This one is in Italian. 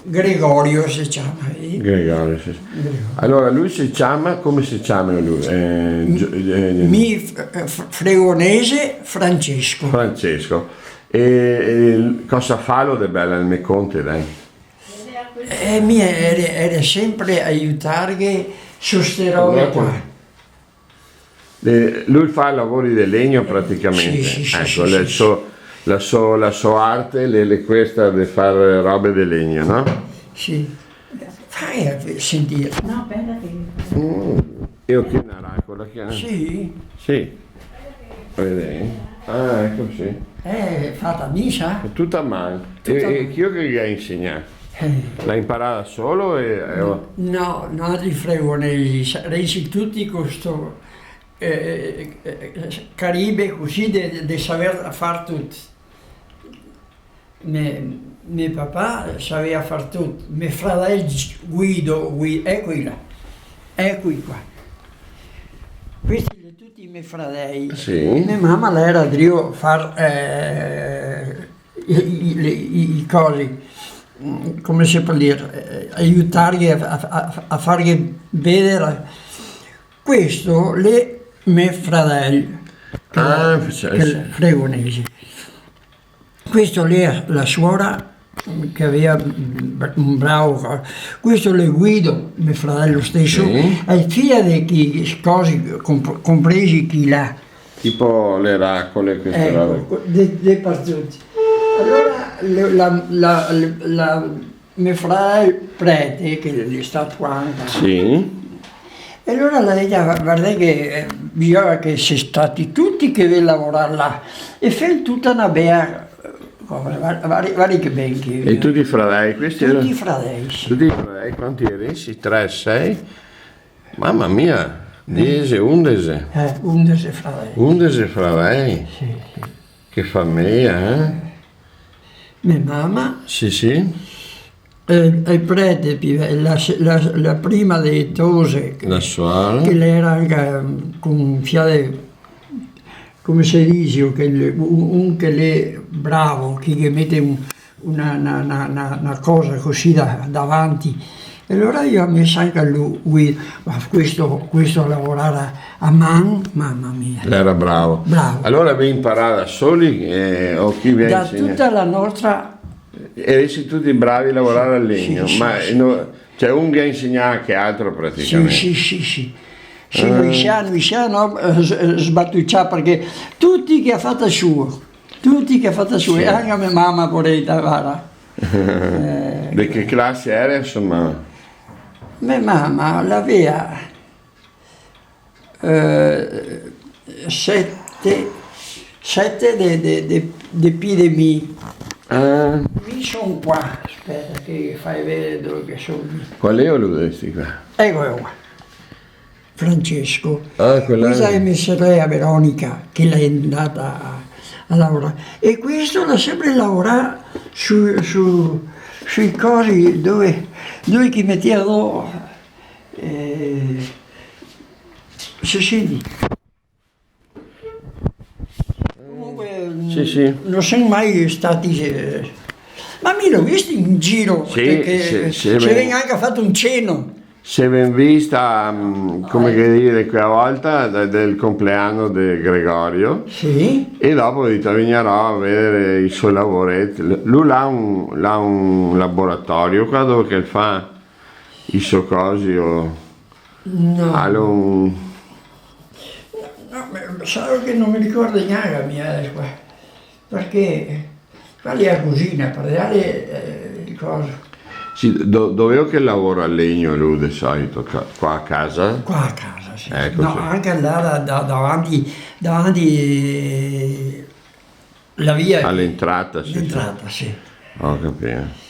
Gregorio si chiama. Gregorio, sì. Allora lui si chiama, come si chiama lui? Fregonese Francesco. Francesco. E cosa fa lo de bella il mio conte, dai? Era sempre aiutare su ste robe qua. Lui fa lavori di legno praticamente. Sì, ecco, sì, la sua arte è questa di fare robe di legno, no? Sì. Fai a sentire. No, aspetta che... Io che narracola che Sì. Sì. Vedi? Ah, ecco sì. È fatta misa? È tutta a mano. E chi che gli ha insegnato? L'ha imparata solo No, altri fregonesi, resi tutti questo Caribe così di saper fare tutto. Mio papà sapeva fare tutto, mio fratello Guido, ecco là, ecco qua. Questi sono tutti i miei fratelli. Sì. Mia mamma le era a fare i cosi, come si può dire, aiutarli a fargli vedere. Questo le miei fratelli, che fregonesi. Questo è la suora che aveva un bravo, questo è Guido, mio fratello stesso, è figlia di chi, cose compresi chi là. Tipo le racole, queste robe. Dei partiti. Allora mio fratello prete, che è stato qua anche. Sì. E allora la detto, guarda che bisogna che siete stati tutti che devono lavorare là e fai tutta una bella vari che ben che... E tutti i fratelli, questi tutti erano? i fratelli, sì. Tutti i fratelli, quanti erano? Sì, 3, 6? Mamma mia, 10, 11. 11 fratelli. 11 fratelli. Sì. Che famiglia, eh? Mia mamma Sì. è prete, la prima dei tose, La suora. che lei era anche con fiade, come si dice, che che è bravo, che mette una cosa così davanti. E allora io ho messo anche a lui, ma questo a lavorare a mano, mamma mia. Era bravo. Allora vi imparate da soli o chi vi ha Da insegnato? tutta la nostra... Eresi tutti bravi a lavorare al legno, Sì, ma sì. C'è un che insegna che altro praticamente. Sì. Luciano sbattuccia perché tutti che ha fatto suo, e anche mia mamma poretta, guarda. Di che classe era insomma? Mia mamma l'aveva 7 di epidemie. Mi sono qua, aspetta che fai vedere dove sono. Qual è lui questi qua? Ecco qua. Francesco. Quella Questa è mia sorella Veronica che l'è andata a lavorare. E questo l'ha sempre lavorato sui cosi dove che metteva si senti. Comunque Sì. non siamo mai stati. Ma mi l'ho visto in giro, che ci viene anche fatto un cenno. Si è ben vista, come che dire, quella volta del compleanno di Gregorio. Sì. E dopo venirò a vedere i suoi lavoretti. Lui ha un laboratorio qua dove che fa i suoi cosi o No, so che non mi ricordo neanche la mia qua, perché qua è la cucina, per dare cose. Sì, dov'è che lavora a legno lui di solito? Qua a casa? Qua a casa, sì. Ecco, No, sì. anche là davanti la via. All'entrata, sì. L'entrata, sì. Ho capito.